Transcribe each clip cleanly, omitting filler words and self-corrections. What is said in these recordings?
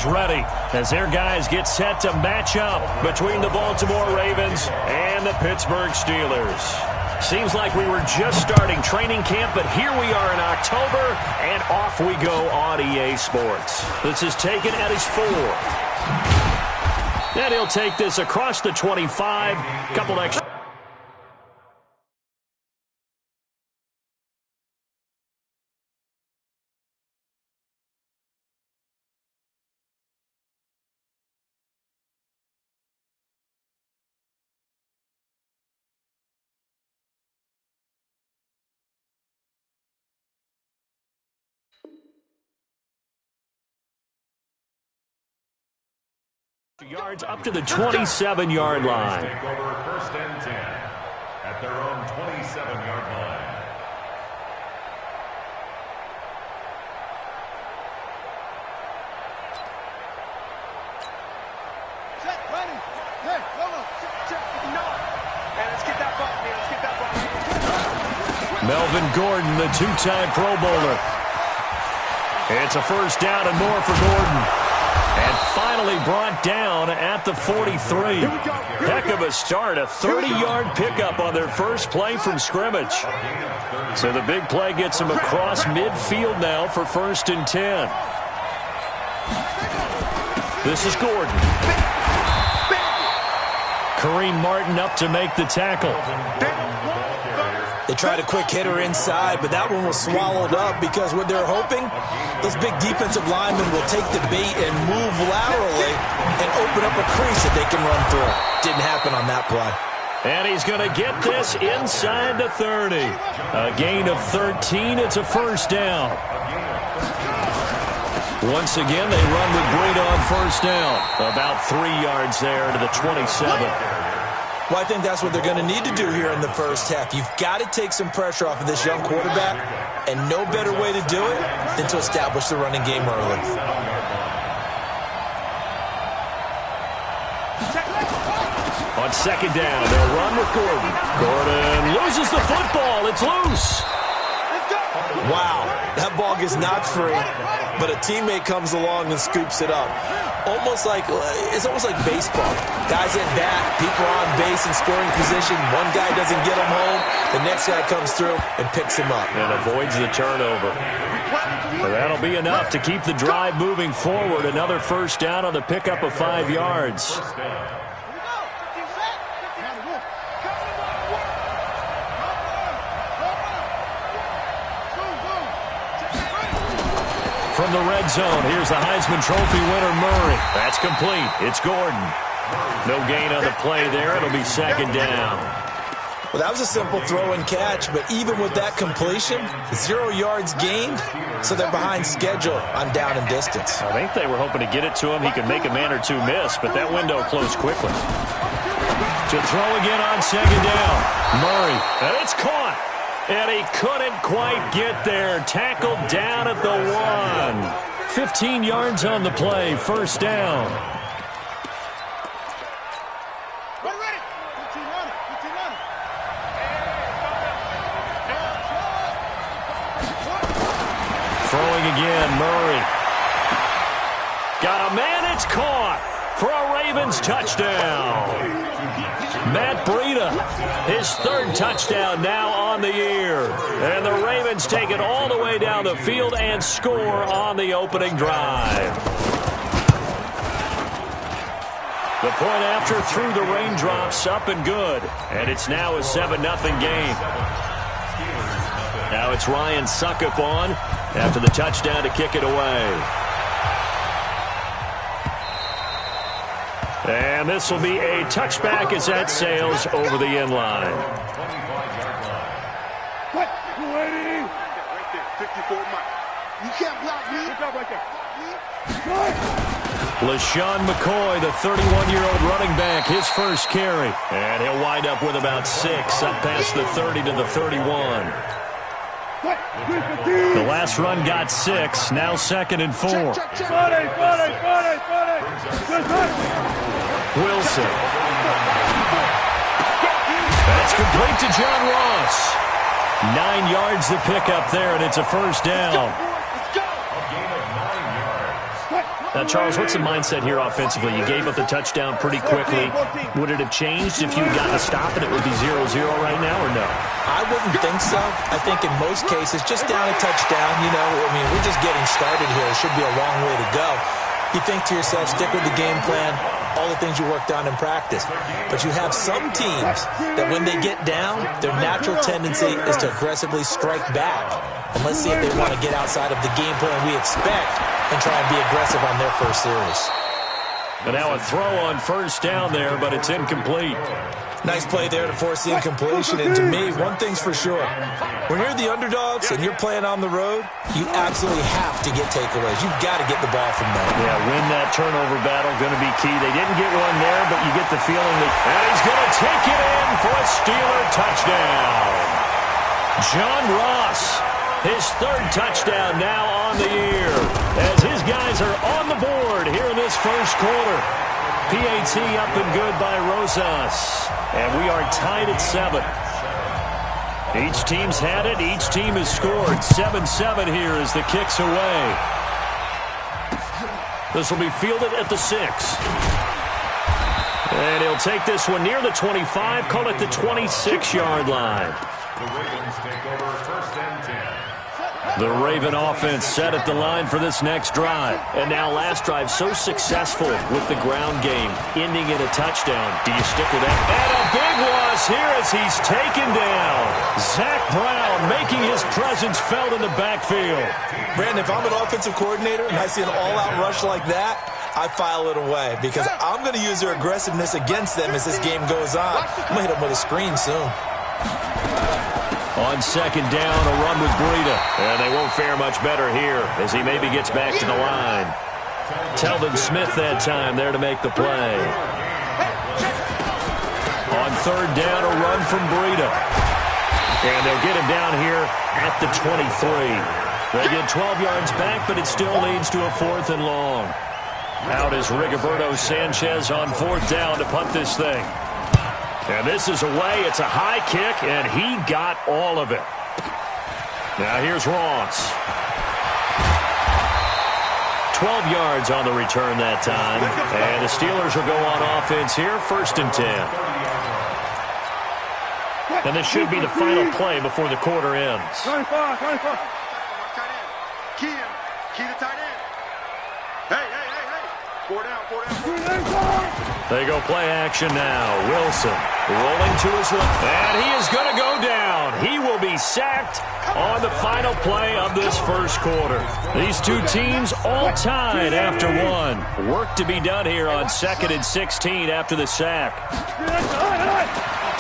is ready as their guys get set to match up between the Baltimore Ravens and the Pittsburgh Steelers. Seems like we were just starting training camp, but here we are in October, and off we go on EA Sports. This is taken at his 4. And he'll take this across the 25. Couple extra. Yards up to the 27-yard line. Take over first and 10 at their own 27-yard line. Check, ready. Hey, hold on. Check. No. And let's get that ball, man. Let's get that ball. Melvin Gordon, the two-time Pro Bowler. It's a first down and more for Gordon. And finally brought down at the 43. Heck of a start, a 30-yard pickup on their first play from scrimmage. So the big play gets them across midfield now for first and 10. This is Gordon. Kareem Martin up to make the tackle. They tried a quick hitter inside, but that one was swallowed up because what they're hoping, those big defensive linemen will take the bait and move laterally and open up a crease that they can run through. Didn't happen on that play. And he's going to get this inside the 30. A gain of 13. It's a first down. Once again, they run with Breida on first down. About 3 yards there to the 27. Well, I think that's what they're going to need to do here in the first half. You've got to take some pressure off of this young quarterback, and no better way to do it than to establish the running game early. On second down, they'll run with Gordon. Gordon loses the football. It's loose. Wow, that ball gets knocked free, but a teammate comes along and scoops it up. It's almost like baseball. Guys at bat, people are on base in scoring position. One guy doesn't get him home. The next guy comes through and picks him up. And avoids the turnover. But that'll be enough to keep the drive moving forward. Another first down on the pickup of 5 yards. From the red zone, here's the Heisman Trophy winner, Murray. That's complete. It's Gordon. No gain on the play there. It'll be second down. Well, that was a simple throw and catch, but even with that completion, 0 yards gained, so they're behind schedule on down and distance. I think they were hoping to get it to him. He could make a man or two miss, but that window closed quickly. To throw again on second down. Murray, and it's caught. And he couldn't quite get there. Tackled down at the 1. 15 yards on the play. First down. Throwing again, Murray. Got a man, it's caught for a Ravens touchdown. Matt Breida, his 3rd touchdown now on the year. And the Ravens take it all the way down the field and score on the opening drive. The point after through the raindrops, up and good. And it's now a 7-0 game. Now it's Ryan Suckup on after the touchdown to kick it away. And this will be a touchback as that sails over the end line. What? You ready? Right there, 54 Mike. You can't block me. Good job right there. LaShawn McCoy, the 31-year-old running back, his first carry. And he'll wind up with about 6 up past the 30 to the 31. The last run got 6, now 2nd and 4. Wilson. That's complete to John Ross. 9 yards the pickup there, and it's a first down. A Charles, what's the mindset here offensively? You gave up the touchdown pretty quickly. Would it have changed if you got a stop and it would be 0-0 right now, or no? I wouldn't think so. I think in most cases, just down a touchdown, we're just getting started here. It should be a long way to go. You think to yourself, stick with the game plan, all the things you worked on in practice. But you have some teams that when they get down, their natural tendency is to aggressively strike back. And let's see if they want to get outside of the game plan we expect and try and be aggressive on their first series. And now a throw on first down there, but it's incomplete. Nice play there to force the incompletion. And to me, one thing's for sure. When you're the underdogs and you're playing on the road, you absolutely have to get takeaways. You've got to get the ball from them. Yeah, win that turnover battle, going to be key. They didn't get one there, but you get the feeling that... And he's going to take it in for a Steeler touchdown. John Ross, his third touchdown now on the year, as his guys are on the board here in this first quarter. PAT up and good by Rosas. And we are tied at 7. Each team's had it. Each team has scored. 7-7 here as the kick's away. This will be fielded at the 6. And he'll take this one near the 25. Call it the 26-yard line. The Ravens take over first and 10. The Raven offense set at the line for this next drive. And now last drive so successful with the ground game, ending in a touchdown. Do you stick with that? And a big loss here as he's taken down. Zach Brown making his presence felt in the backfield. Brandon, if I'm an offensive coordinator and I see an all-out rush like that, I file it away because I'm going to use their aggressiveness against them as this game goes on. I'm going to hit them with a screen soon. On second down, a run with Breida. And they won't fare much better here as he maybe gets back to the line. Telvin Smith that time there to make the play. On third down, a run from Breida. And they'll get him down here at the 23. They get 12 yards back, but it still leads to a 4th and long. Out is Rigoberto Sanchez on 4th down to punt this thing. And this is away. It's a high kick, and he got all of it. Now here's Ross. 12 yards on the return that time. And the Steelers will go on offense here, 1st and 10. And this should be the final play before the quarter ends. 25. Key to tight end. Hey. 4 down. They go play action now. Wilson rolling to his left. And he is going to go down. He will be sacked on the final play of this first quarter. These two teams all tied after one. Work to be done here on 2nd and 16 after the sack.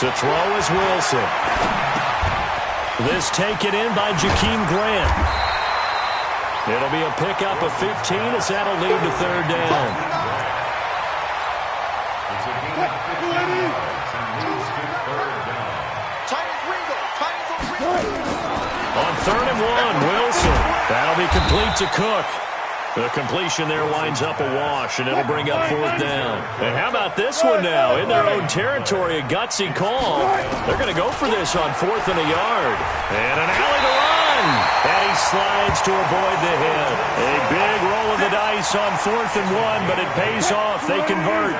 To throw is Wilson. This taken in by Jakeem Grant. It'll be a pickup of 15 as that'll lead to 3rd down. On 3rd and 1, Wilson. That'll be complete to Cook. The completion there winds up a wash, and it'll bring up 4th down. And how about this one now? In their own territory, a gutsy call. They're going to go for this on 4th and a yard. And an alley to run. And he slides to avoid the hit. A big roll of the dice on 4th and 1, but it pays off. They convert.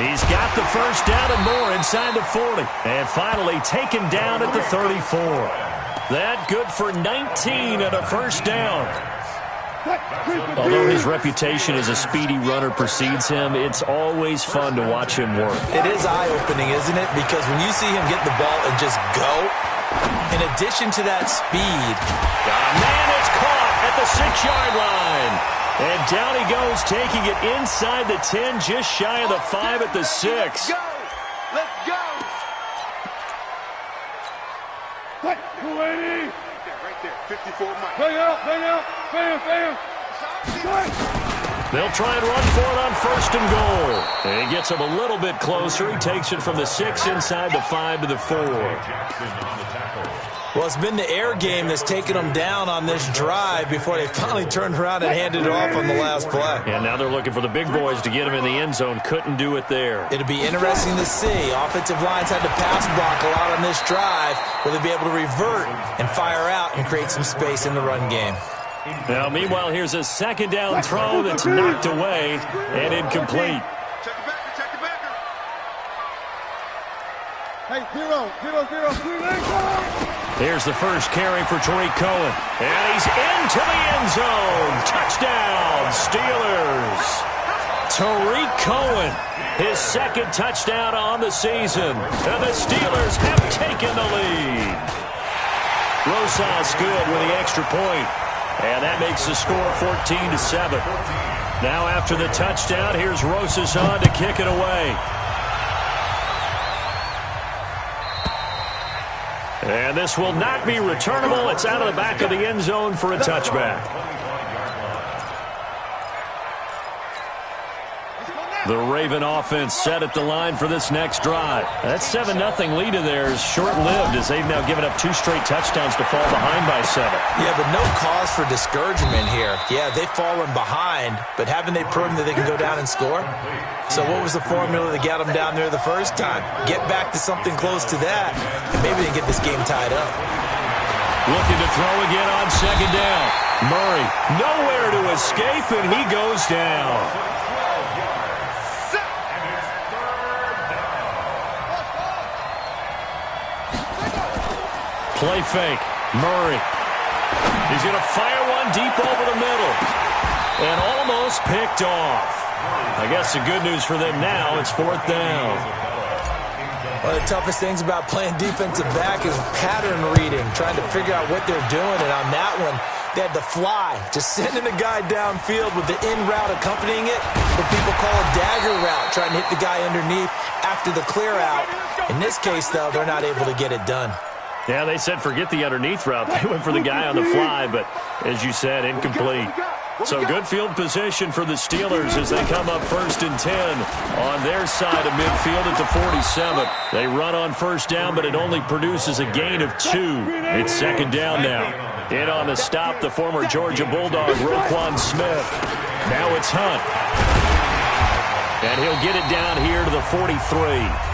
He's got the first down and more inside the 40. And finally taken down at the 34. That good for 19 at a first down. Although his reputation as a speedy runner precedes him, it's always fun to watch him work. It is eye-opening, isn't it? Because when you see him get the ball and just go, in addition to that speed... Man, it's caught at the 6-yard line. And down he goes, taking it inside the 10, just shy of the 5 at the 6. Let's go! Right there, 54 Mike. Bang out! Bam! They'll try and run for it on 1st and goal. And he gets him a little bit closer. He takes it from the 6 inside the 5 to the 4. Well, it's been the air game that's taken them down on this drive before they finally turned around and handed it off on the last play. And now they're looking for the big boys to get him in the end zone. Couldn't do it there. It'll be interesting to see. Offensive lines had to pass block a lot on this drive. Will they be able to revert and fire out and create some space in the run game? Now, meanwhile, here's a 2nd down throw that's knocked away and incomplete. Check the backer, check the backer. Hey, 0. Here's the first carry for Tariq Cohen. And he's into the end zone. Touchdown, Steelers. Tariq Cohen, his 2nd touchdown on the season. And the Steelers have taken the lead. Rosas good with the extra point. And that makes the score 14-7. Now after the touchdown, here's Rosas on to kick it away. And this will not be returnable. It's out of the back of the end zone for a touchback. The Raven offense set at the line for this next drive. That 7-0 lead of theirs short-lived as they've now given up 2 straight touchdowns to fall behind by 7. Yeah, but no cause for discouragement here. Yeah, they've fallen behind, but haven't they proven that they can go down and score? So what was the formula that got them down there the first time? Get back to something close to that, and maybe they can get this game tied up. Looking to throw again on 2nd down. Murray, nowhere to escape, and he goes down. Play fake. Murray. He's going to fire one deep over the middle. And almost picked off. I guess the good news for them now, it's 4th down. One of the toughest things about playing defensive back is pattern reading, trying to figure out what they're doing. And on that one, they had the fly, just sending the guy downfield with the in route accompanying it. What people call a dagger route, trying to hit the guy underneath after the clear out. In this case, though, they're not able to get it done. Yeah, they said forget the underneath route. They went for the guy on the fly, but as you said, incomplete. So good field position for the Steelers as they come up 1st and 10 on their side of midfield at the 47. They run on 1st down, but it only produces a gain of 2. It's 2nd down now. In on the stop, the former Georgia Bulldog, Roquan Smith. Now it's Hunt. And he'll get it down here to the 43.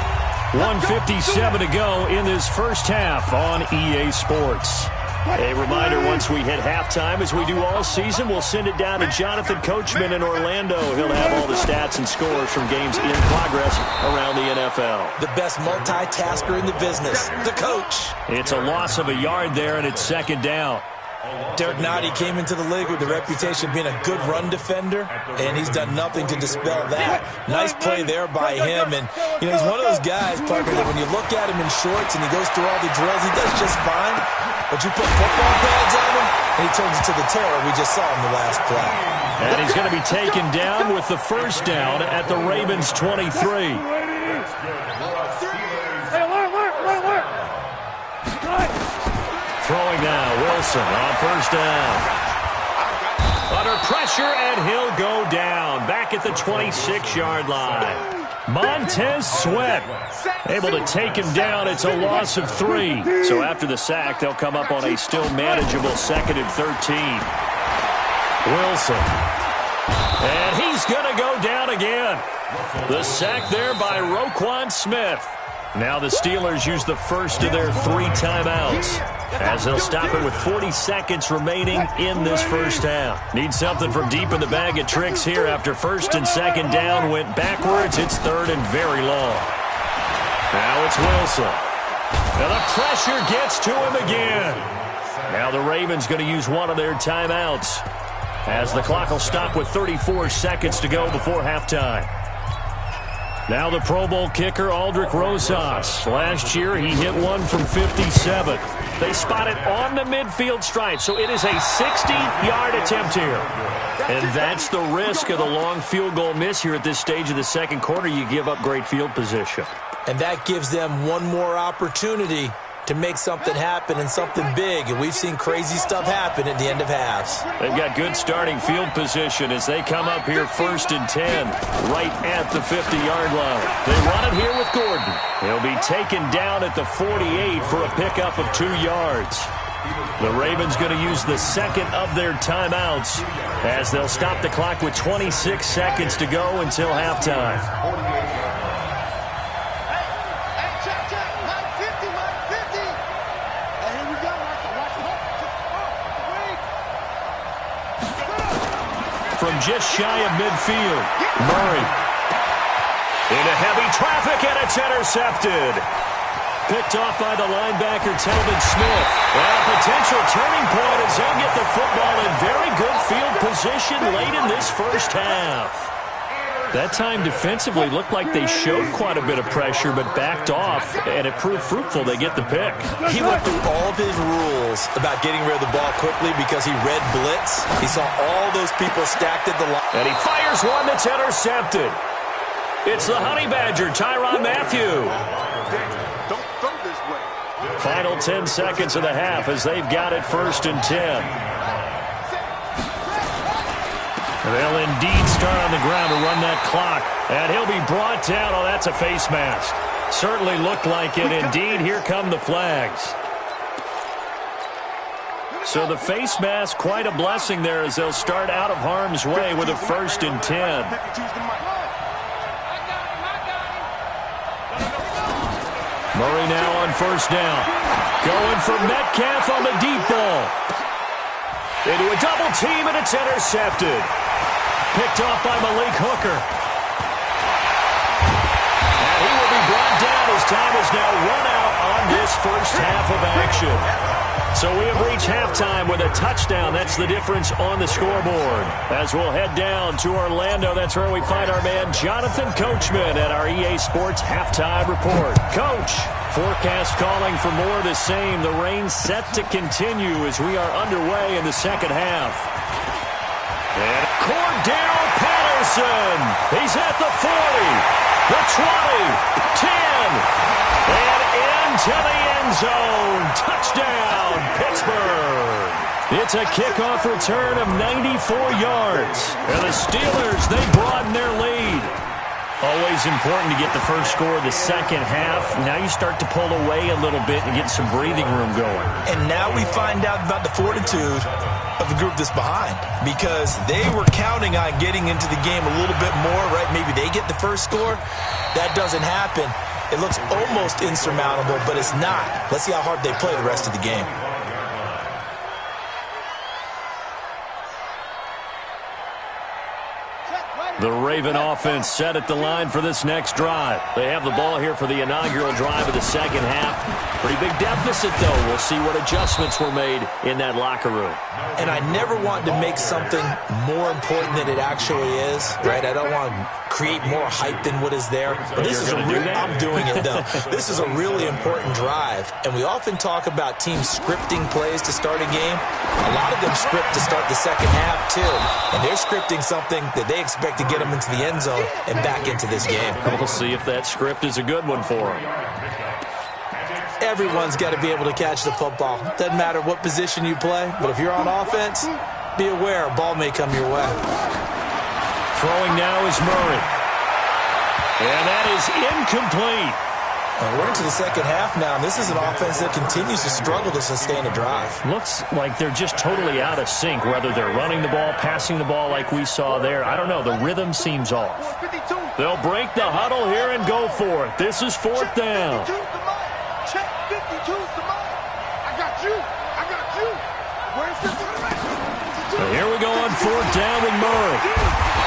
1:57 to go in this first half on EA Sports. A reminder, once we hit halftime, as we do all season, we'll send it down to Jonathan Coachman in Orlando. He'll have all the stats and scores from games in progress around the NFL. The best multitasker in the business, the coach. It's a loss of a yard there, and it's 2nd down. Derek Nottie came into the league with the reputation of being a good run defender, and he's done nothing to dispel that. Nice play there by him, and you know he's one of those guys, Parker, that when you look at him in shorts and he goes through all the drills, he does just fine. But you put football pads on him, and he turns into the terror we just saw in the last play. And he's going to be taken down with the 1st down at the Ravens' 23. Throwing now, Wilson on 1st down. Under pressure, and he'll go down. Back at the 26-yard line. Montez Sweat able to take him down. It's a loss of 3. So after the sack, they'll come up on a still manageable 2nd and 13. Wilson. And he's going to go down again. The sack there by Roquan Smith. Now the Steelers use the first of their 3 timeouts as they'll stop it with 40 seconds remaining in this first half. Need something from deep in the bag of tricks here after 1st and 2nd down went backwards. It's 3rd and very long. Now it's Wilson. And the pressure gets to him again. Now the Ravens going to use one of their timeouts as the clock will stop with 34 seconds to go before halftime. Now the Pro Bowl kicker, Aldrick Rosas. Last year, he hit one from 57. They spot it on the midfield stripe, so it is a 60-yard attempt here. And that's the risk of the long field goal miss here at this stage of the 2nd quarter. You give up great field position. And that gives them one more opportunity to make something happen and something big, and we've seen crazy stuff happen at the end of halves. They've got good starting field position as they come up here 1st and 10, right at the 50-yard line. They run it here with Gordon. He'll be taken down at the 48 for a pickup of 2 yards. The Ravens going to use the second of their timeouts as they'll stop the clock with 26 seconds to go until halftime. From just shy of midfield, Murray into heavy traffic, and it's intercepted. Picked off by the linebacker, Telvin Smith. And a potential turning point as they'll get the football in very good field position late in this first half. That time defensively looked like they showed quite a bit of pressure but backed off, and it proved fruitful. They get the pick. He went through all of his rules about getting rid of the ball quickly because he read blitz. He saw all those people stacked at the line. And he fires one that's intercepted. It's the Honey Badger, Tyrann Mathieu. Final 10 seconds of the half as they've got it 1st and 10. They'll indeed start on the ground to run that clock. And he'll be brought down. Oh, that's a face mask. Certainly looked like it. Indeed, here come the flags. So the face mask, quite a blessing there as they'll start out of harm's way with a 1st and 10. Murray now on 1st down. Going for Metcalf on the deep ball. Into a double team, and it's intercepted. Picked off by Malik Hooker. And he will be brought down as time is now run out on this first half of action. So we have reached halftime with a touchdown. That's the difference on the scoreboard. As we'll head down to Orlando, that's where we find our man Jonathan Coachman at our EA Sports Halftime Report. Coach, forecast calling for more of the same. The rain set to continue as we are underway in the second half. And Cordell Patterson. He's at the 40, the 20, 10, and into the end zone. Touchdown, Pittsburgh. It's a kickoff return of 94 yards. And the Steelers, they broaden their lead. Always important to get the first score of the second half. Now you start to pull away a little bit and get some breathing room going. And now we find out about the fortitude of the group that's behind, because they were counting on getting into the game a little bit more, right? Maybe they get the first score. That doesn't happen. It looks almost insurmountable, but it's not. Let's see how hard they play the rest of the game. The Raven offense set at the line for this next drive. They have the ball here for the inaugural drive of the second half. Pretty big deficit, though. We'll see what adjustments were made in that locker room. And I never want to make something more important than it actually is, right? I don't want to create more hype than what is there. But this is I'm doing it, though. This is a really important drive. And we often talk about teams scripting plays to start a game. A lot of them script to start the second half, too. And they're scripting something that they expect to get them into the end zone and back into this game. We'll see if that script is a good one for them. Everyone's got to be able to catch the football. Doesn't matter what position you play, but if you're on offense, be aware a ball may come your way. Throwing now is Murray. And that is incomplete. We're into the second half now, and this is an offense that continues to struggle to sustain a drive. Looks like they're just totally out of sync, whether they're running the ball, passing the ball like we saw there. I don't know. The rhythm seems off. They'll break the huddle here and go for it. This is 4th down. Check 52's the mine. I got you. I got you. Where's the So here we go on 4th down with Murray.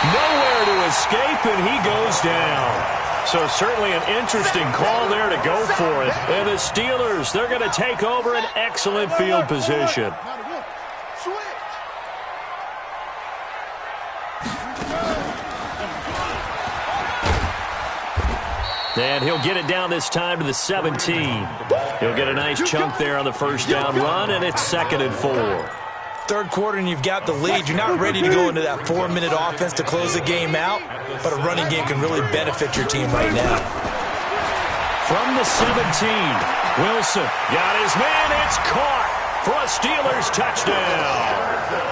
Nowhere to escape, and he goes down. So certainly an interesting call there to go for it. And the Steelers, they're going to take over an excellent field position. And he'll get it down this time to the 17. He'll get a nice chunk there on the first down run, and it's 2nd and 4. Third quarter and you've got the lead. You're not ready to go into that 4-minute offense to close the game out, but a running game can really benefit your team right now. From the 17, Wilson got his man. It's caught for a Steelers touchdown.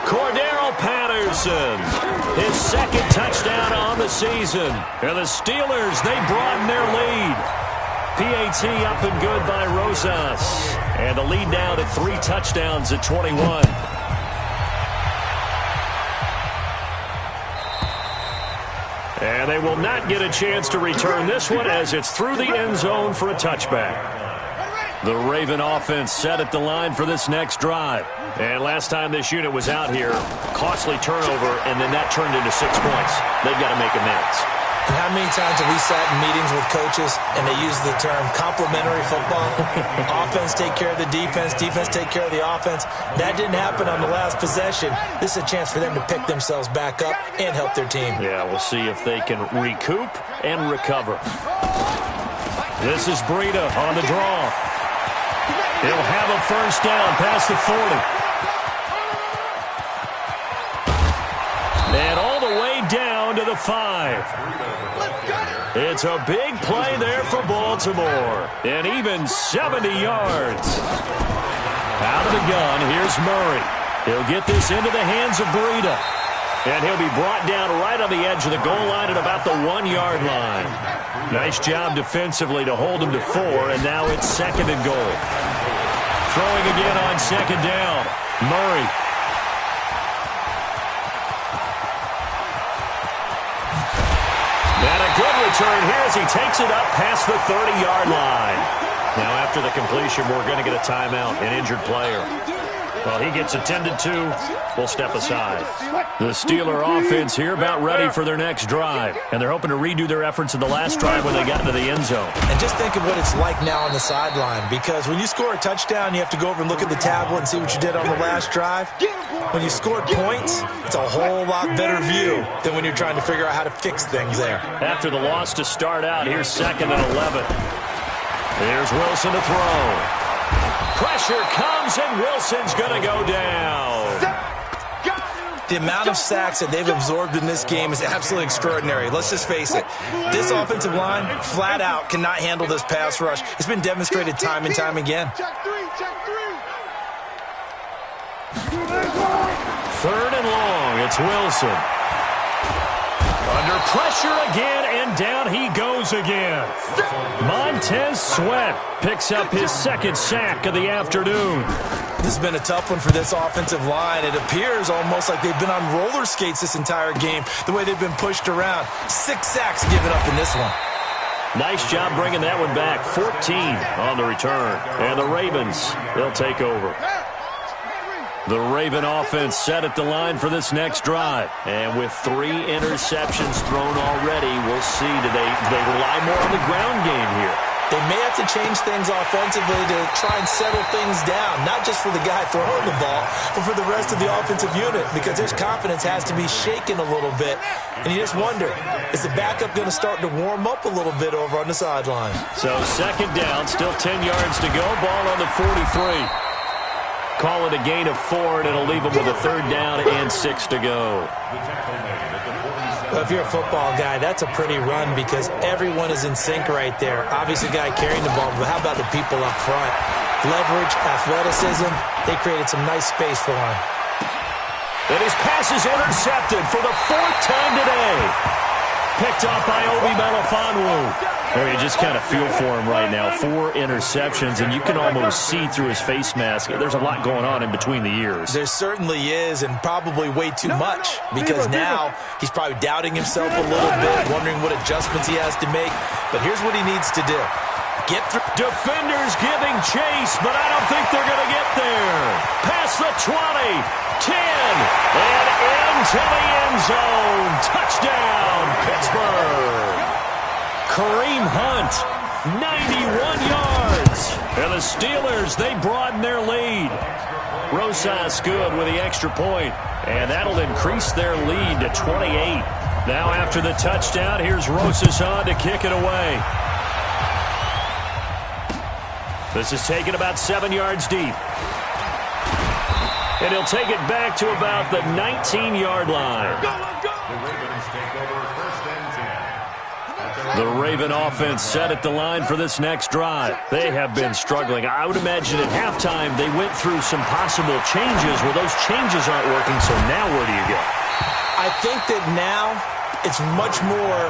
Cordero Patterson, his second touchdown on the season. And the Steelers, they broaden their lead. PAT up and good by Rosas. And the lead now to 3 touchdowns at 21. And they will not get a chance to return this one as it's through the end zone for a touchback. The Raven offense set at the line for this next drive. And last time this unit was out here, costly turnover, and then that turned into 6 points. They've got to make amends. And how many times have we sat in meetings with coaches and they use the term complementary football? Offense take care of the defense, defense take care of the offense. That didn't happen on the last possession. This is a chance for them to pick themselves back up and help their team. Yeah, we'll see if they can recoup and recover. This is Breida on the draw. He'll have a first down past the 40. And all the way down to the 5. It's a big play there for Baltimore. And even 70 yards. Out of the gun, here's Murray. He'll get this into the hands of Breida. And he'll be brought down right on the edge of the goal line at about the 1-yard line. Nice job defensively to hold him to 4, and now it's 2nd and goal. Throwing again on 2nd down. Murray. And a good return here as he takes it up past the 30-yard line. Now after the completion, we're going to get a timeout, an injured player. Well, he gets attended to. We'll step aside. The Steeler offense here about ready for their next drive. And they're hoping to redo their efforts in the last drive when they got into the end zone. And just think of what it's like now on the sideline. Because when you score a touchdown, you have to go over and look at the tablet and see what you did on the last drive. When you scored points, it's a whole lot better view than when you're trying to figure out how to fix things there. After the loss to start out, here's 2nd and 11. Here's Wilson to throw. Pressure comes, and Wilson's going to go down. The amount of sacks that they've absorbed in this game is absolutely extraordinary. Let's just face it. This offensive line, flat out, cannot handle this pass rush. It's been demonstrated time and time again. 3rd and long. It's Wilson. Under pressure again, and down he goes again. Montez Sweat picks up his 2nd sack of the afternoon. This has been a tough one for this offensive line. It appears almost like they've been on roller skates this entire game, the way they've been pushed around. 6 sacks given up in this one. Nice job bringing that one back. 14 on the return. And the Ravens, they'll take over. The Raven offense set at the line for this next drive. And with 3 interceptions thrown already, we'll see. Do they rely more on the ground game here? They may have to change things offensively to try and settle things down, not just for the guy throwing the ball, but for the rest of the offensive unit, because their confidence has to be shaken a little bit. And you just wonder, is the backup going to start to warm up a little bit over on the sideline? So 2nd down, still 10 yards to go, ball on the 43. Call it a gain of 4, and it'll leave them with a 3rd down and 6 to go. Well, if you're a football guy, that's a pretty run because everyone is in sync right there. Obviously, the guy carrying the ball, but how about the people up front? Leverage, athleticism, they created some nice space for him. And his pass is intercepted for the 4th time today. Picked up by Obi Melifonwu. Well, you just kind of feel for him right now. 4 interceptions, and you can almost see through his face mask. There's a lot going on in between the ears. There certainly is, and probably way too much, because now he's probably doubting himself a little bit, wondering what adjustments he has to make. But here's what he needs to do. Get through. Defenders giving chase, but I don't think they're going to get there. Past the 20, 10, and into the end zone. Touchdown, Pittsburgh. Kareem Hunt, 91 yards. And the Steelers, they broaden their lead. Rosas good with the extra point, and that'll increase their lead to 28. Now after the touchdown, here's Rosas on to kick it away. This is taken about 7 yards deep. And he'll take it back to about the 19-yard line. The Ravens take over 1st and 10 at their The Raven offense set at the line for this next drive. They have been struggling. I would imagine at halftime they went through some possible changes. Well, those changes aren't working, so now where do you go? I think that now it's much more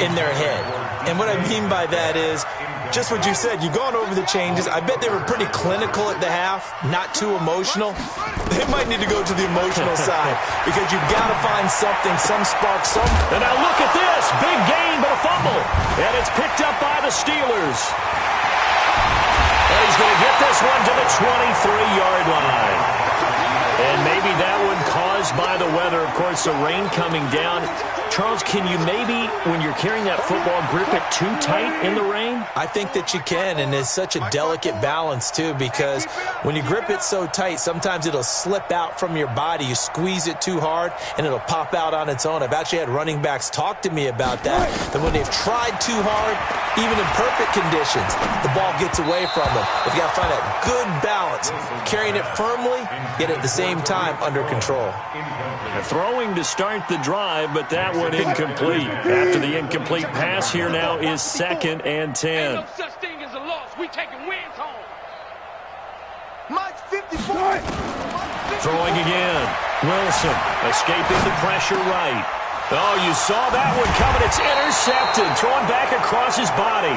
in their head. And what I mean by that is just what you said. You've gone over the changes. I bet they were pretty clinical at the half, not too emotional. They might need to go to the emotional side because you've got to find something, some spark, some. And now look at this. Big gain, but a fumble. And it's picked up by the Steelers. And he's going to get this one to the 23-yard line. And maybe that one caused by the weather. Of course, the rain coming down. Charles, can you maybe, when you're carrying that football, grip it too tight in the rain? I think that you can, and it's such a delicate balance, too, because when you grip it so tight, sometimes it'll slip out from your body. You squeeze it too hard, and it'll pop out on its own. I've actually had running backs talk to me about that when they've tried too hard, even in perfect conditions, the ball gets away from them. You've got to find that good balance, carrying it firmly, yet at the same time under control. Throwing to start the drive, but that one incomplete. After the incomplete pass, here now is 2nd and 10. Ain't no such thing as a loss. We taking wins home. Mike's 54. Throwing again. Wilson escaping the pressure right. Oh, you saw that one coming. It's intercepted. Throwing back across his body.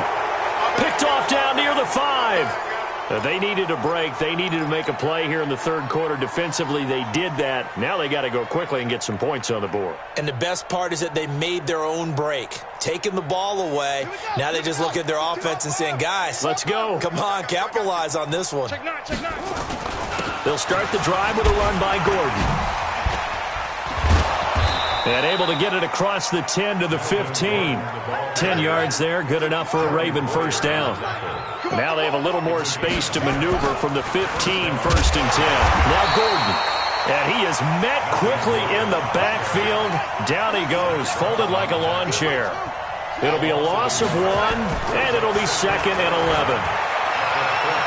Picked off down near the 5. They needed a break. They needed to make a play here in the third quarter. Defensively, they did that. Now they got to go quickly and get some points on the board. And the best part is that they made their own break, taking the ball away. Now they just look at their offense and saying, guys, let's go. Come on, capitalize on this one. Check nine. They'll start the drive with a run by Gordon. And able to get it across the 10 to the 15. 10 yards there, good enough for a Raven first down. Now they have a little more space to maneuver from the 15, 1st and 10. Now Gordon. And he is met quickly in the backfield. Down he goes, folded like a lawn chair. It'll be a loss of 1, and it'll be 2nd and 11.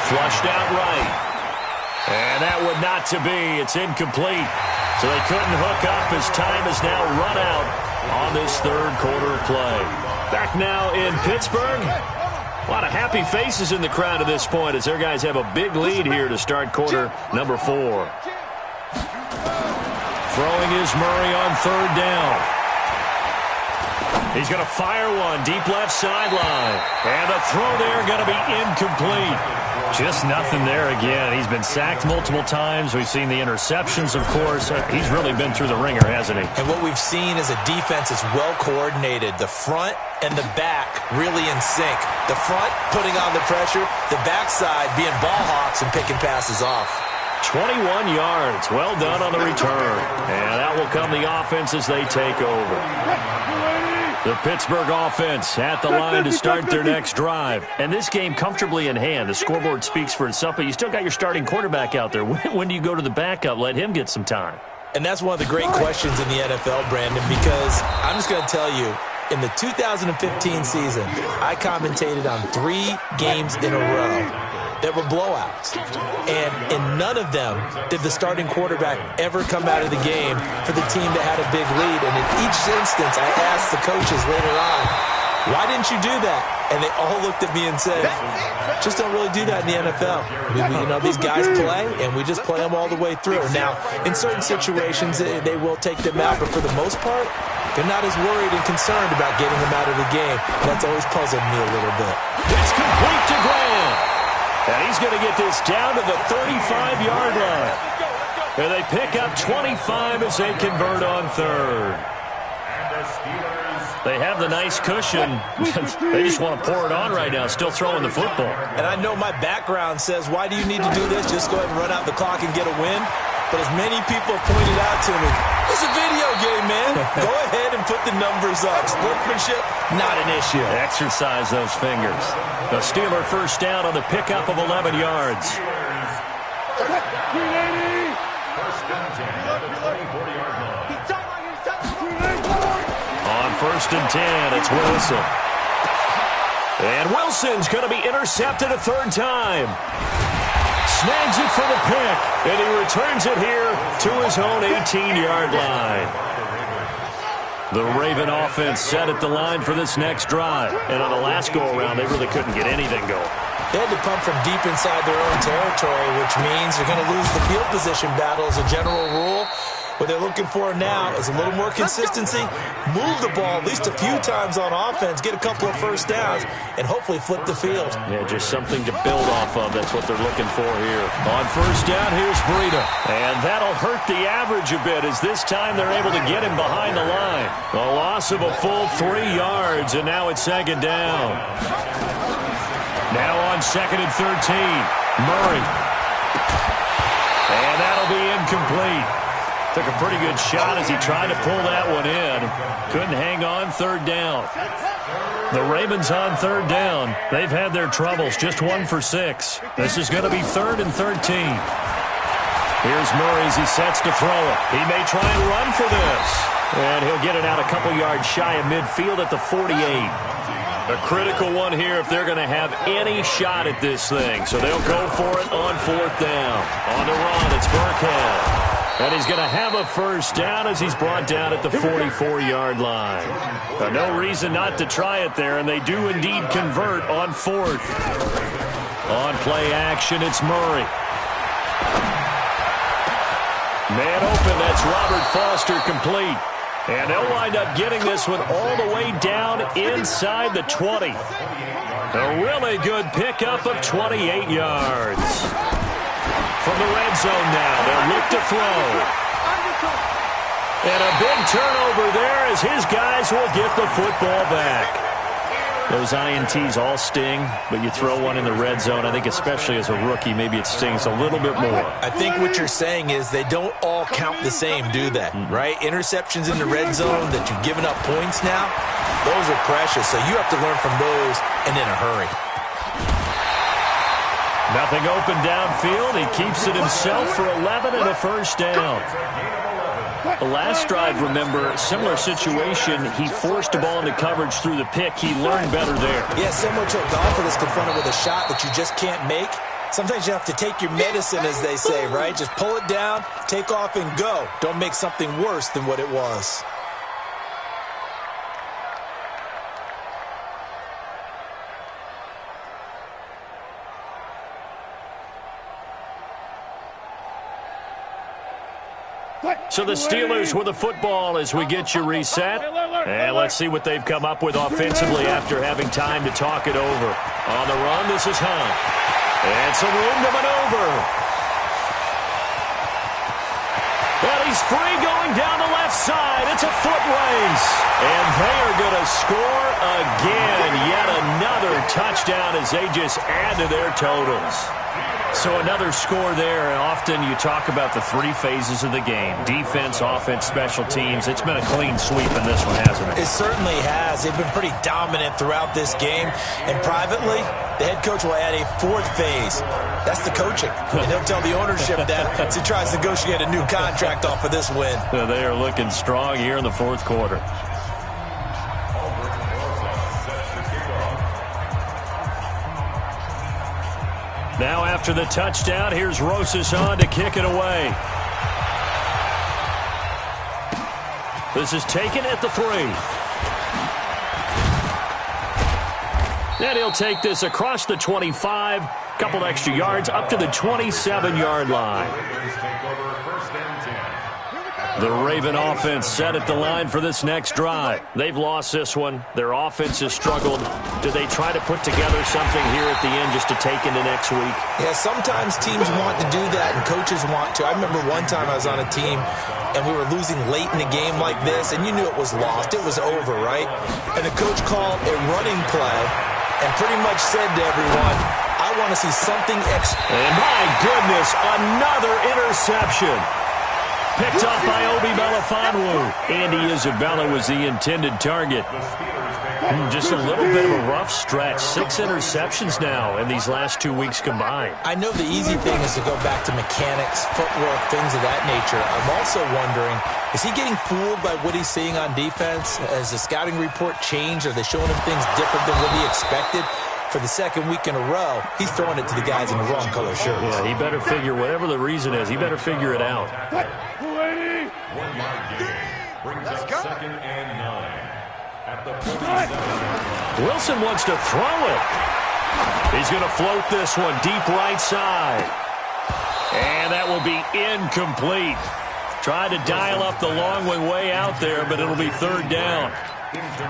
Flushed out right. And that would not to be. It's incomplete. So they couldn't hook up as time has now run out on this third quarter of play. Back now in Pittsburgh. A lot of happy faces in the crowd at this point as their guys have a big lead here to start quarter number 4. Throwing is Murray on 3rd down. He's going to fire one deep left sideline. And the throw there going to be incomplete. Just nothing there again. He's been sacked multiple times. We've seen the interceptions, of course. He's really been through the ringer, hasn't he? And what we've seen is a defense that's well coordinated. The front and the back really in sync. The front putting on the pressure, the backside being ball hawks and picking passes off. 21 yards. Well done on the return. And that will come the offense as they take over. The Pittsburgh offense at the line to start their next drive. And this game comfortably in hand. The scoreboard speaks for itself, but you still got your starting quarterback out there. When do you go to the backup? Let him get some time. And that's one of the great questions in the NFL, Brandon, because I'm just going to tell you, in the 2015 season, I commentated on 3 games in a row that were blowouts. And in none of them did the starting quarterback ever come out of the game for the team that had a big lead. And in each instance, I asked the coaches later on, why didn't you do that? And they all looked at me and said, just don't really do that in the NFL. These guys play, and we just play them all the way through. Now, in certain situations, they will take them out, but for the most part, they're not as worried and concerned about getting them out of the game. That's always puzzled me a little bit. It's complete to Graham. And he's going to get this down to the 35-yard line. And they pick up 25 as they convert on 3rd. They have the nice cushion. They just want to pour it on right now, still throwing the football. And I know my background says, why do you need to do this? Just go ahead and run out the clock and get a win. But as many people have pointed out to me, it's a video game, man. Go ahead and put the numbers up. Sportsmanship, not an issue. Exercise those fingers. The Steeler first down on the pickup of 11 yards. On 1st and 10, it's Wilson. And Wilson's going to be intercepted a 3rd time. Snags it for the pick, and he returns it here to his own 18-yard line. The Raven offense set at the line for this next drive. And on the last go-around, they really couldn't get anything going. They had to punt from deep inside their own territory, which means you're going to lose the field position battle as a general rule. What they're looking for now is a little more consistency, move the ball at least a few times on offense, get a couple of first downs, and hopefully flip the field. Yeah, just something to build off of. That's what they're looking for here. On first down, here's Breida. And that'll hurt the average a bit as this time they're able to get him behind the line. A loss of a full 3 yards, and now it's second down. Now on second and 13, Murray. And that'll be incomplete. Took a pretty good shot as he tried to pull that one in. Couldn't hang on third down. The Ravens on third down. They've had their troubles, just 1 for 6. This is going to be 3rd and 13. Here's Murray as he sets to throw it. He may try and run for this. And he'll get it out a couple yards shy of midfield at the 48. A critical one here if they're going to have any shot at this thing. So they'll go for it on 4th down. On the run, it's Burkhead. And he's going to have a first down as he's brought down at the 44-yard line. No reason not to try it there, and they do indeed convert on 4th. On play action, it's Murray. Man open, that's Robert Foster complete. And they'll wind up getting this one all the way down inside the 20. A really good pickup of 28 yards. From the red zone now, they'll look to throw. And a big turnover there as his guys will get the football back. Those INTs all sting, but you throw one in the red zone, I think especially as a rookie, maybe it stings a little bit more. I think what you're saying is they don't all count the same, do they? Right? Interceptions in the red zone that you've given up points now, those are precious, so you have to learn from those and in a hurry. Nothing open downfield. He keeps it himself for 11 and a first down. The last drive, remember, similar situation. He forced the ball into coverage through the pick. He learned better there. Yeah, similar to a golfer that's confronted with a shot that you just can't make. Sometimes you have to take your medicine, as they say, right? Just pull it down, take off, and go. Don't make something worse than what it was. So the Steelers with the football as we get you reset. And let's see what they've come up with offensively after having time to talk it over. On the run, this is Hunt. And some room to maneuver. And he's free going down the left side. It's a foot race. And they are going to score again. Yet another touchdown as they just add to their totals. So another score there, and often you talk about the 3 phases of the game. Defense, offense, special teams. It's been a clean sweep in this one, hasn't it? It certainly has. They've been pretty dominant throughout this game. And privately, the head coach will add a 4th phase. That's the coaching. And he'll tell the ownership that as he tries to negotiate a new contract off of this win. They are looking strong here in the 4th quarter. Now after the touchdown, here's Rosas on to kick it away. This is taken at the 3. And he'll take this across the 25, couple extra yards up to the 27-yard line. The Raven offense set at the line for this next drive. They've lost this one. Their offense has struggled. Do they try to put together something here at the end just to take into next week? Yeah, sometimes teams want to do that and coaches want to. I remember one time I was on a team and we were losing late in a game like this, and you knew it was lost. It was over, right? And the coach called a running play and pretty much said to everyone, I want to see something extra. And my goodness, another interception. Picked off by Obi Melifonwu. Andy Isabella was the intended target. Just a little bit of a rough stretch. 6 interceptions now in these last 2 weeks combined. I know the easy thing is to go back to mechanics, footwork, things of that nature. I'm also wondering, is he getting fooled by what he's seeing on defense? Has the scouting report changed? Are they showing him things different than what he expected? For the 2nd week in a row, he's throwing it to the guys in the wrong color shirts. Yeah, he better figure, whatever the reason is, he better figure it out. Brings up 2nd and 9 at the 47. Wilson wants to throw it. He's going to float this one deep right side. And that will be incomplete. Tried to dial up the long one way out there, but it'll be 3rd down.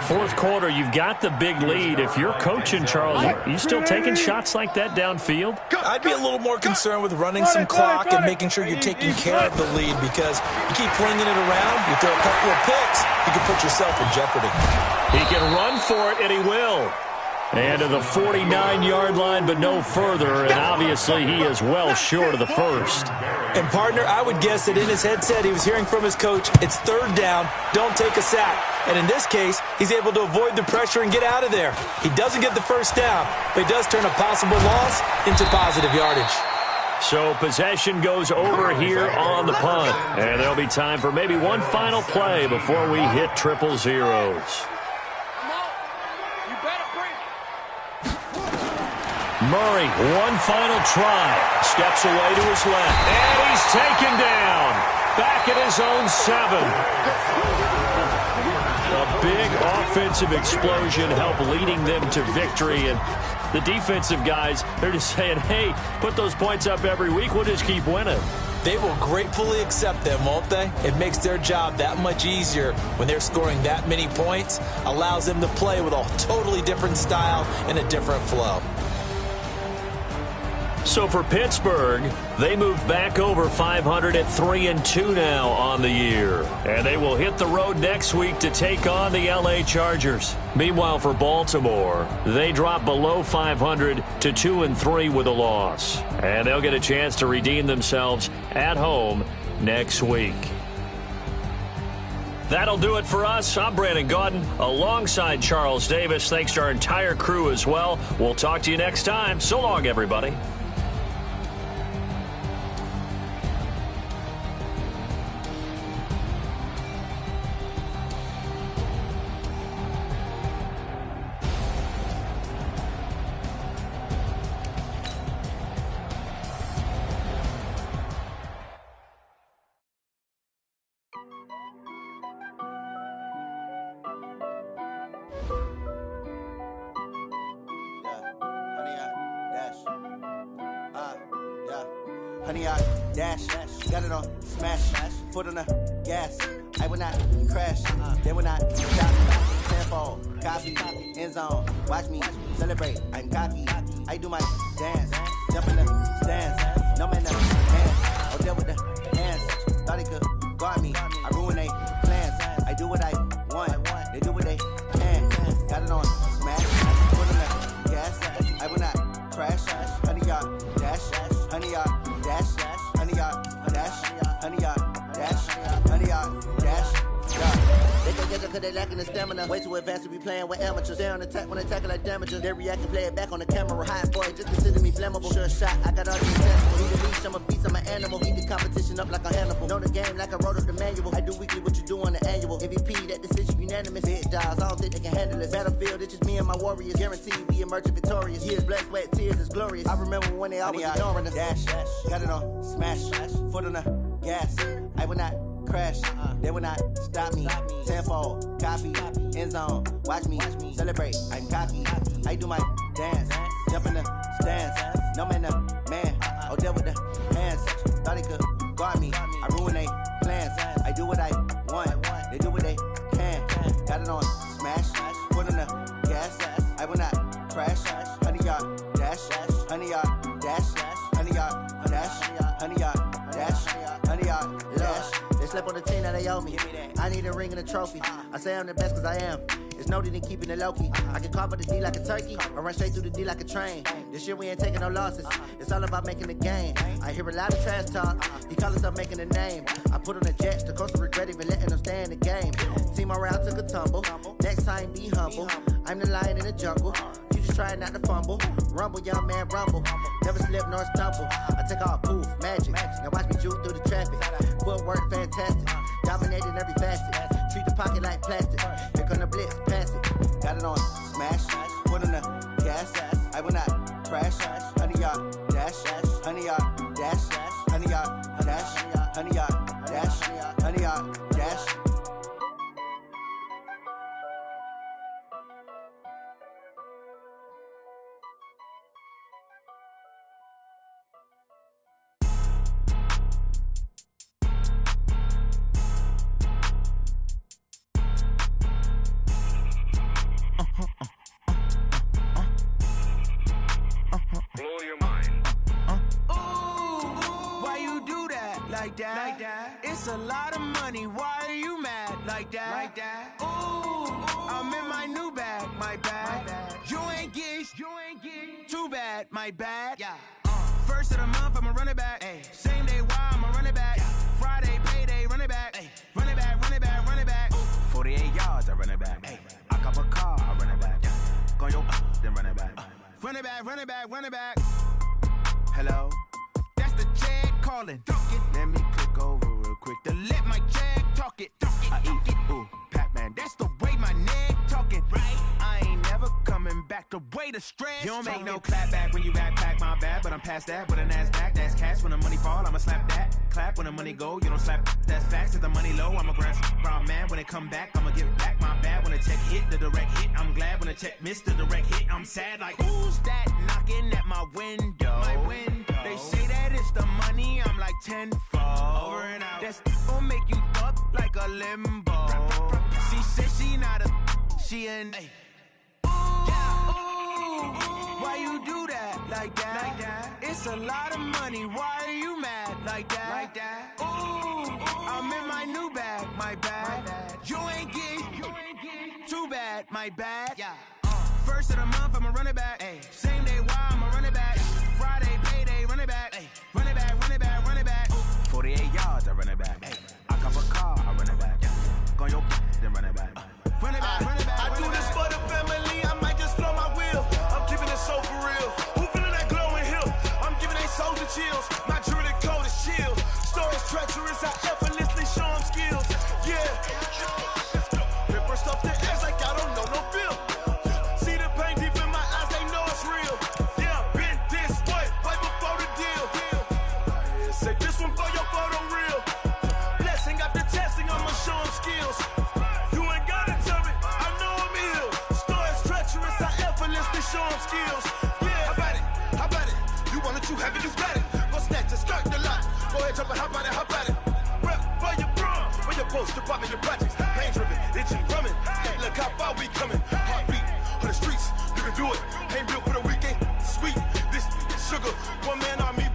4th quarter, you've got the big lead. If you're coaching, Charles, you still taking shots like that downfield? I'd be a little more concerned with running some clock and making sure you're taking care of the lead, because you keep flinging it around, you throw a couple of picks, you can put yourself in jeopardy. He can run for it, and he will. And to the 49-yard line, but no further, and obviously he is well short of the first. And, partner, I would guess that in his headset he was hearing from his coach, it's 3rd down, don't take a sack. And in this case, he's able to avoid the pressure and get out of there. He doesn't get the first down, but he does turn a possible loss into positive yardage. So possession goes over here on the punt. And there'll be time for maybe one final play before we hit 000. Murray, one final try. Steps away to his left. And he's taken down. Back at his own 7. A big offensive explosion helped leading them to victory. And the defensive guys, they're just saying, hey, put those points up every week. We'll just keep winning. They will gratefully accept them, won't they? It makes their job that much easier when they're scoring that many points. Allows them to play with a totally different style and a different flow. So for Pittsburgh, they move back over 500 at 3-2 now on the year. And they will hit the road next week to take on the LA Chargers. Meanwhile, for Baltimore, they drop below 500 to 2-3 with a loss. And they'll get a chance to redeem themselves at home next week. That'll do it for us. I'm Brandon Gaudin alongside Charles Davis. Thanks to our entire crew as well. We'll talk to you next time. So long, everybody. Honey, I dash, got it on smash, foot on the gas. I will not crash, they will not stop. Tenfold, copy, end zone, watch me celebrate. I'm cocky, I do my dance, jump in the stands, no man, no hands. I'll deal with the hands, thought he could guard me. I ruin they plans, I do what I want, they do what they can. Got it on smash, foot on the gas. I will not crash, honey, y'all dash, honey, y'all. Dash, honey, y'all, dash, honey, y'all, dash, honey, y'all, dash, yeah. They can get it cause they lacking the stamina. Way too advanced to be playing with amateurs. They on attack when they tackle like damages. They react and play it back on the camera. Hot boy, just consider me flammable. Sure shot, I got all the intangible. He the leash, I'm a beast, I'm an animal. Heat the competition up like a Hannibal. Know the game like I wrote up the manual. I do weekly what you do on the annual. MVP, that decision unanimous. Big jobs, I don't think they can handle it. Battlefield, it's just me and my warriors. Guaranteed we emerge victorious. Years, blood, sweat, tears is glorious. I remember when they always ignoring us. Dash, got it on smash, foot on the gas. I will not crash, they will not stop me. Tenfold, copy, end zone, watch me celebrate. I'm cocky, I do my dance, jump in the stands. No man, no man, I'll deal with the hands. Thought he could guard me, I ruin they plans. I do what I want, they do what they can. Got it on smash, foot on the gas. I will not crash, honey, y'all dash, honey, y'all dash, honey, y'all dash, honey, y'all dash, honey, y'all dash. They slept on the team that they owe me. I need a ring and a trophy. I say I'm the best cause I am. It's no need in keeping it low-key. I can carve up the D like a turkey or run straight through the D like a train. This year we ain't taking no losses. It's all about making the game. I hear a lot of trash talk. He call us up making a name. I put on the jets. The coach will regret even letting them stay in the game. Team morale took a tumble. Next time be humble. I'm the lion in the jungle. You just trying not to fumble. Rumble, young man, rumble. Never slip nor stumble. I take off, poof, magic. Now watch me juke through the traffic. Footwork fantastic. Dominating every facet. Treat the pocket like plastic. Here come the blitz, pass it. Got it on smash, foot on the gas. I will not crash. Honey, y'all dash, honey, y'all dash, honey, y'all dash, honey, y'all dash, honey, y'all dash. like that. It's a lot of money, why are you mad like that? Ooh, I'm in my new bag, my bad. You ain't getting too bad, my bad. First of the month, I'ma run it back. Same day, why I'ma run it back. Friday, payday, run it back. Run it back, run it back, run it back. 48 yards, I run it back. I cop a car, I run it back. Go yo, then run it back. Run it back, run it back, run it back. Hello? That's the jag calling. Let me click over real quick to let my jag talk it. I eat it, ooh, Pac-Man. That's the way my neck talking. Right? I ain't never coming back the way the stress. You don't make no clap back when you backpack, my bad. But I'm past that with a NASDAQ. That's cash when the money fall, I'ma slap that. Clap when the money go, you don't slap. That's facts. If the money low, I'ma grab brown man. When it come back, I'ma give back my bad. When the check hit, the direct hit, I'm glad. When the check missed the direct hit, I'm sad. Like, who's that knocking at my window? My window. They say that it's the money, I'm like tenfold. Over and out. That's gon' make you up like a limbo. She said she not a, she an. Why you do that like that? It's a lot of money, why are you mad like that? Ooh, I'm in my new bag, my bad. You ain't getting too bad, my bad. First of the month, I'ma run it back. Same day, why I'ma run it back. Friday, payday, run it back. Run it back, run it back, run it back. 48 yards, I run it back. I cop a car, I run it back. Go yo, then run it back. Run it back, run it back. I do this for the family, I might just blow my wheel. I'm keeping it so for real. Who feeling that glowing hill? I'm giving they soldier chills. My jewelry code is chill. Stories treacherous, I effortlessly show them skills. Yeah. Ripper stuff the ass like I don't know no feel. See the pain deep in my eyes, they know it's real. Yeah, been this way, right before the deal. Say this one for your photo real. Blessing after testing, I'ma show them skills. You ain't gotta tell me, I know I'm ill. Stories treacherous, I effortlessly show them skills. Yeah, how about it? You want it, you have it, you got it. Go snatch it, start the lot. Go ahead, jump it, how about it? Rep for your brum, for your post, department, your projects. Pain driven, itching, drumming. Look how far we coming. Heartbeat on the streets, you can do it. Ain't built for the weekend, sweet. This sugar, one man army.